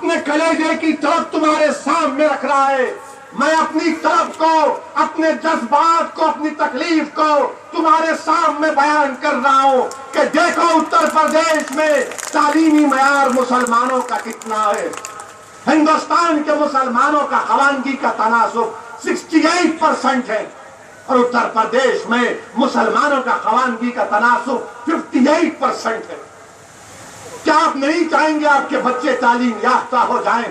अपने कलेजे की तरफ तुम्हारे सामने रख रहा है। मैं अपनी तरफ को, अपने जज्बात को, अपनी तकलीफ को तुम्हारे सामने बयान कर रहा हूं कि देखो उत्तर प्रदेश में तालीमी मयार मुसलमानों का कितना है। हिंदुस्तान के मुसलमानों का खवानगी का तनासुब 68% है और उत्तर प्रदेश में मुसलमानों का खवानगी का तनासुब 58% है। क्या आप नहीं चाहेंगे आपके बच्चे तालीम याफ्ता हो जाएं?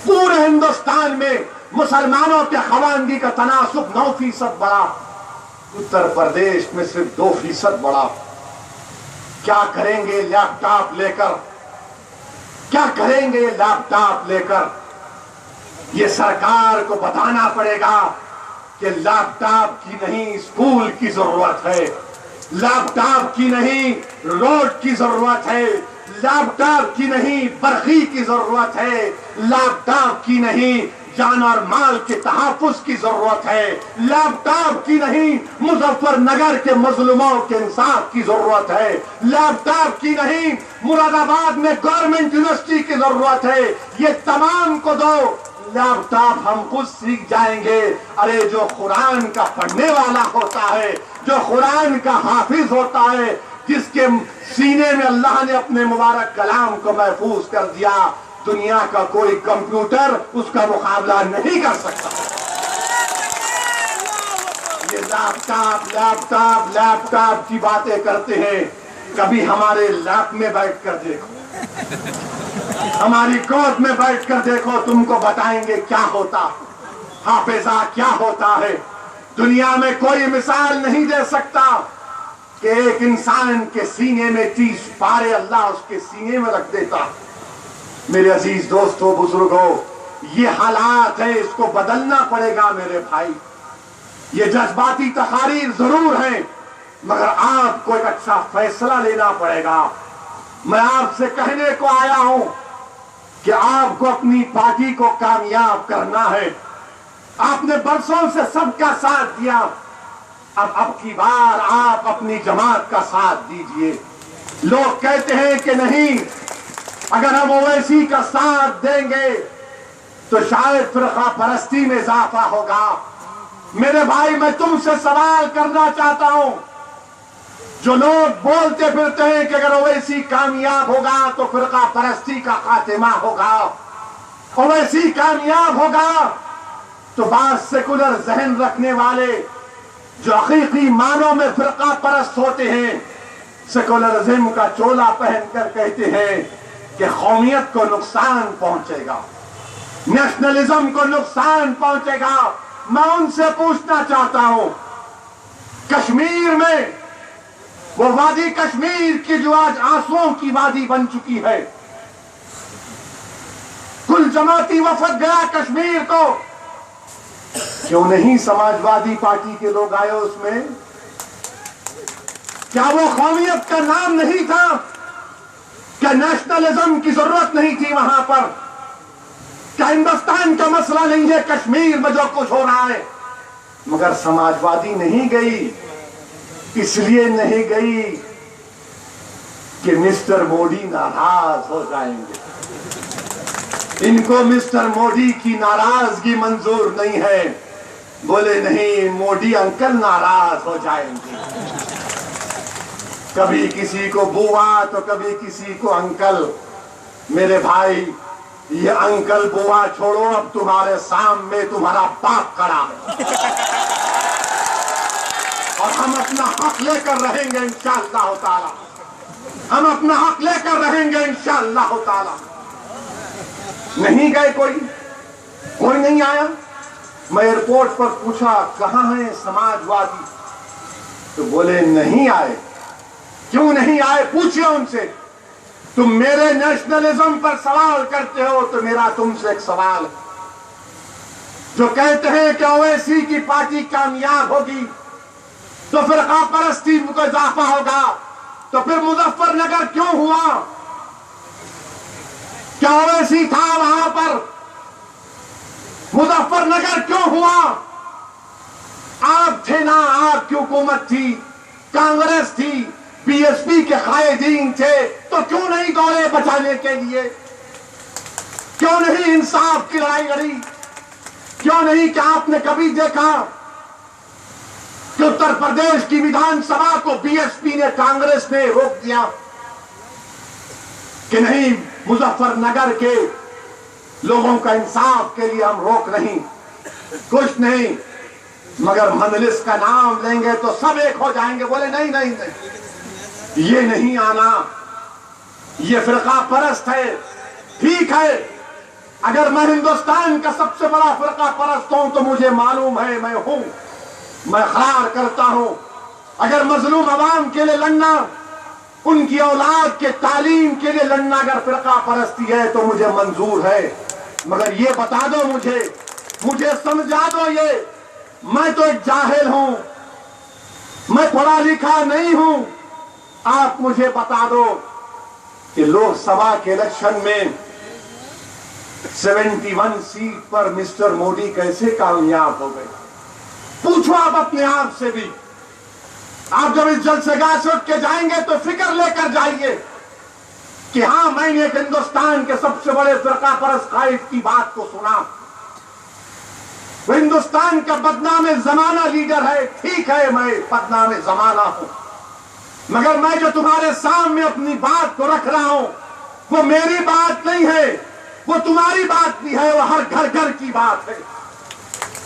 पूरे हिंदुस्तान में मुसलमानों के खवानगी का तनासुब 9% बढ़ा, उत्तर प्रदेश में सिर्फ 2% बढ़ा। क्या करेंगे लैपटॉप लेकर? क्या करेंगे लैपटॉप लेकर? ये सरकार को बताना पड़ेगा कि लैपटॉप की नहीं स्कूल की जरूरत है, लैपटॉप की नहीं रोड की जरूरत है, लैपटॉप की नहीं बरखी की जरूरत है, लैपटॉप की नहीं जान और माल के तहफ्फुज़ की जरूरत है, लैपटॉप की नहीं मुजफ्फरनगर के मजलूमों के इंसाफ की जरूरत है, लैपटॉप की नहीं मुरादाबाद में गवर्नमेंट यूनिवर्सिटी की जरूरत है। ये तमाम को दो, लैपटॉप हम खुद सीख जाएंगे। अरे जो कुरान का पढ़ने वाला होता है, जो कुरान का हाफिज होता है, जिसके सीने में अल्लाह ने अपने मुबारक कलाम को महफूज कर दिया, दुनिया का कोई कंप्यूटर उसका मुकाबला नहीं कर सकता। ये लैपटॉप लैपटॉप लैपटॉप की बातें करते हैं, कभी हमारे लैप में बैठ कर देखो, हमारी गोद में बैठ कर देखो, तुमको बताएंगे क्या होता, हाफिजा क्या होता है। दुनिया में कोई मिसाल नहीं दे सकता कि एक इंसान के सीने में 30 पारे अल्लाह उसके सीने में रख देता। मेरे अजीज दोस्तों, बुजुर्गों, ये हालात है, इसको बदलना पड़ेगा मेरे भाई। ये जज्बाती तकारीर जरूर है, मगर आपको एक अच्छा फैसला लेना पड़ेगा। मैं आपसे कहने को आया हूं कि आपको अपनी पार्टी को कामयाब करना है। आपने बरसों से सबका साथ दिया, अब की बार आप अपनी जमात का साथ दीजिए। लोग कहते हैं कि नहीं, अगर हम ओवैसी का साथ देंगे तो शायद फिरका परस्ती में इजाफा होगा। मेरे भाई, मैं तुमसे सवाल करना चाहता हूं, जो लोग बोलते फिरते हैं कि अगर ओवैसी कामयाब होगा तो फिरका परस्ती का खात्मा होगा, ओवैसी कामयाब होगा तो बात सेकुलर जहन रखने वाले जो हकीकी मानों में फिरका परस्त होते हैं, सेकुलरिज्म का चोला पहनकर कहते हैं कि कौमियत को नुकसान पहुंचेगा, नेशनलिज्म को नुकसान पहुंचेगा। मैं उनसे पूछना चाहता हूं, कश्मीर में वो वादी कश्मीर की जो आज आंसुओं की वादी बन चुकी है, कुल जमाती वफद गया कश्मीर को, क्यों नहीं समाजवादी पार्टी के लोग आए उसमें? क्या वो कौमियत का नाम नहीं था? क्या नेशनलिज्म की जरूरत नहीं थी वहां पर? क्या हिंदुस्तान का मसला नहीं है कश्मीर में जो कुछ हो रहा है? मगर समाजवादी नहीं गई, इसलिए नहीं गई कि मिस्टर मोदी नाराज हो जाएंगे। इनको मिस्टर मोदी की नाराजगी मंजूर नहीं है। बोले नहीं, मोदी अंकल नाराज हो जाएंगे। कभी किसी को बुआ तो कभी किसी को अंकल। मेरे भाई, ये अंकल बुआ छोड़ो, अब तुम्हारे सामने तुम्हारा बाप खड़ा है और हम अपना हक लेकर रहेंगे इंशाअल्लाह ताला। हम अपना हक लेकर रहेंगे इंशाअल्लाह ताला। नहीं गए, कोई नहीं आया। मैं एयरपोर्ट पर पूछा कहां है समाजवादी, तो बोले नहीं आए। क्यों नहीं आए? पूछिए उनसे। तुम मेरे नेशनलिज्म पर सवाल करते हो तो मेरा तुमसे एक सवाल, जो कहते हैं कि ओवैसी की पार्टी कामयाब होगी तो फिर परस्ती को इजाफा होगा, तो फिर मुजफ्फरनगर क्यों हुआ? क्या ओवैसी था वहां पर? मुजफ्फरनगर क्यों हुआ? आप थे ना, आपकी हुकूमत थी, कांग्रेस थी, बीएसपी के कायदीन थे, तो क्यों नहीं दौड़े बचाने के लिए? क्यों नहीं इंसाफ की लड़ाई लड़ी? क्यों नहीं? क्या आपने कभी देखा कि उत्तर प्रदेश की विधानसभा को बीएसपी ने, कांग्रेस ने रोक दिया कि नहीं, मुजफ्फरनगर के लोगों का इंसाफ के लिए हम रोक नहीं, कुछ नहीं, मगर मजलिस का नाम लेंगे तो सब एक हो जाएंगे। बोले नहीं नहीं नहीं, ये नहीं आना, ये फिरका परस्त है। ठीक है, अगर मैं हिंदुस्तान का सबसे बड़ा फिरका परस्त हूं तो मुझे मालूम है मैं हूं, मैं इकरार करता हूं। अगर मजलूम अवाम के लिए लड़ना, उनकी औलाद के तालीम के लिए लड़ना अगर फिरका परस्ती है तो मुझे मंजूर है, मगर ये बता दो मुझे समझा दो, ये मैं तो एक जाहिल हूं, मैं पढ़ा लिखा नहीं हूं। आप मुझे बता दो कि लोकसभा के इलेक्शन में 71 सीट पर मिस्टर मोदी कैसे कामयाब हो गए? पूछो आप अपने आप से भी। आप जब इस जलसेगाह से उठ के जाएंगे तो फिक्र लेकर जाइए कि हां, मैंने एक हिंदुस्तान के सबसे बड़े फिरका परस्त कायद की बात को सुना। वो हिंदुस्तान का बदनाम जमाना लीडर है। ठीक है, मैं बदनाम जमाना हूं, मगर मैं जो तुम्हारे सामने अपनी बात को रख रहा हूं वो मेरी बात नहीं है, वो तुम्हारी बात भी है। वो हर घर की बात है,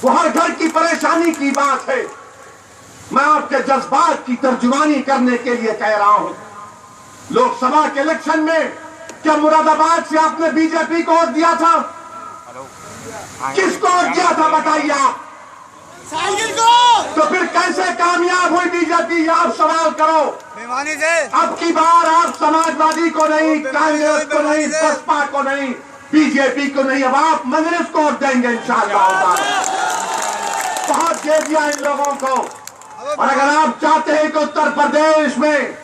वो हर घर की परेशानी की बात है। मैं आपके जज्बात की तर्जुमानी करने के लिए कह रहा हूं। लोकसभा के इलेक्शन में क्या मुरादाबाद से आपने बीजेपी को वोट दिया था? किसको वोट दिया था बताइए आप? तो फिर कैसे कामयाब हुई बीजेपी? आप सवाल करो। अब की बार आप समाजवादी को नहीं, कांग्रेस को नहीं, बसपा को नहीं, बीजेपी को नहीं, अब आप मजलिस को वोट देंगे इंशाअल्लाह। बहुत दे दिया इन लोगों को। और अगर आप चाहते हैं कि उत्तर प्रदेश में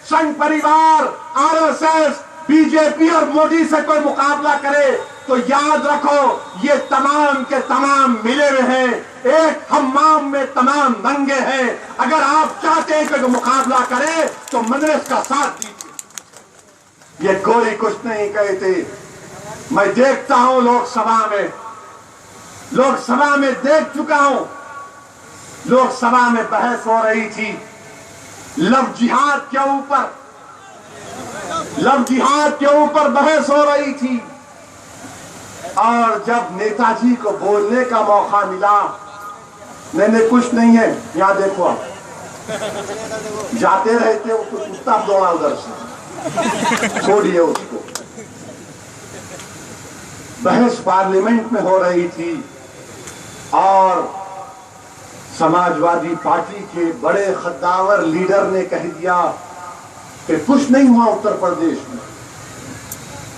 संघ परिवार, आरएसएस, बीजेपी और मोदी से कोई मुकाबला करे तो याद रखो, ये तमाम के तमाम मिले हुए हैं, एक हम्माम में तमाम दंगे हैं। अगर आप चाहते हैं कि मुकाबला करे तो मजलिस का साथ दीजिए। ये कोई कुछ नहीं कहते। मैं देखता हूं लोकसभा में देख चुका हूं। लोकसभा में बहस हो रही थी लव जिहाद के ऊपर बहस हो रही थी। और जब नेताजी को बोलने का मौका मिला, नहीं कुछ नहीं है, यहां देखो आप, जाते रहते हो तो कुत्ता दौड़ा उधर से, छोड़िए उसको। बहस पार्लियामेंट में हो रही थी और समाजवादी पार्टी के बड़े खद्दावर लीडर ने कह दिया कि कुछ नहीं हुआ उत्तर प्रदेश में,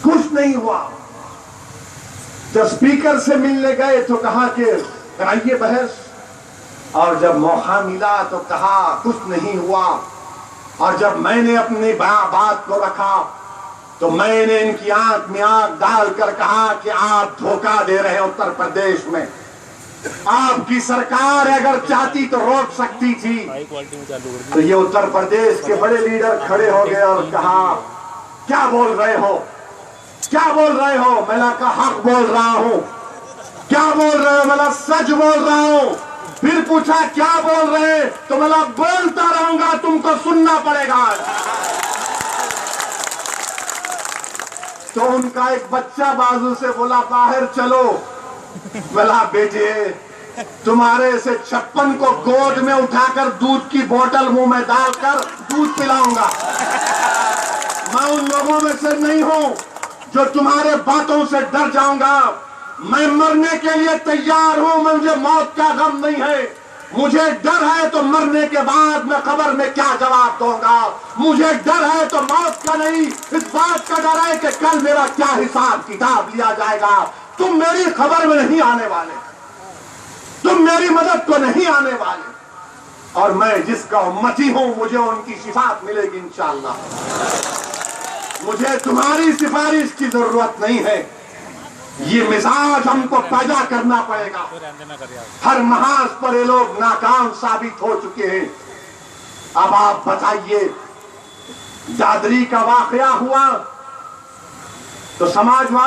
कुछ नहीं हुआ। जब स्पीकर से मिलने गए तो कहा कि कराइए बहस, और जब मौका मिला तो कहा कुछ नहीं हुआ। और जब मैंने अपनी बात को रखा तो मैंने इनकी आंख में आंख डालकर कहा कि आप धोखा दे रहे हैं उत्तर प्रदेश में। आपकी सरकार अगर चाहती तो रोक सकती थी। तो ये उत्तर प्रदेश के बड़े लीडर खड़े हो गए और कहा क्या बोल रहे हो, क्या बोल रहे हो? मैंने कहा हक बोल रहा हूं। क्या बोल रहे हो? मैंने सच बोल रहा हूं। फिर पूछा क्या बोल रहे? तो मैंने बोलता रहूंगा, तुमको सुनना पड़ेगा। तो उनका एक बच्चा बाजू से बोला बाहर चलो। बोला बेटे, तुम्हारे से 56 को गोद में उठाकर दूध की बोतल मुंह में डालकर दूध पिलाऊंगा। मैं उन लोगों में से नहीं हूं जो तुम्हारे बातों से डर जाऊंगा। मैं मरने के लिए तैयार हूं, मुझे मौत का गम नहीं है। मुझे डर है तो मरने के बाद मैं कब्र में क्या जवाब दूंगा। मुझे डर है तो मौत का नहीं, इस बात का डर है कि कल मेरा क्या हिसाब किताब लिया जाएगा। तुम मेरी खबर में नहीं आने वाले, तुम मेरी मदद को नहीं आने वाले। और मैं जिसका उम्मती हूं मुझे उनकी सिफात मिलेगी इंशाअल्लाह। मुझे तुम्हारी सिफारिश की जरूरत नहीं है। ये मिजाज हमको पैदा करना पड़ेगा। हर महाज पर ये लोग नाकाम साबित हो चुके हैं। अब आप बताइए, दादरी का वाकया हुआ तो समाजवादी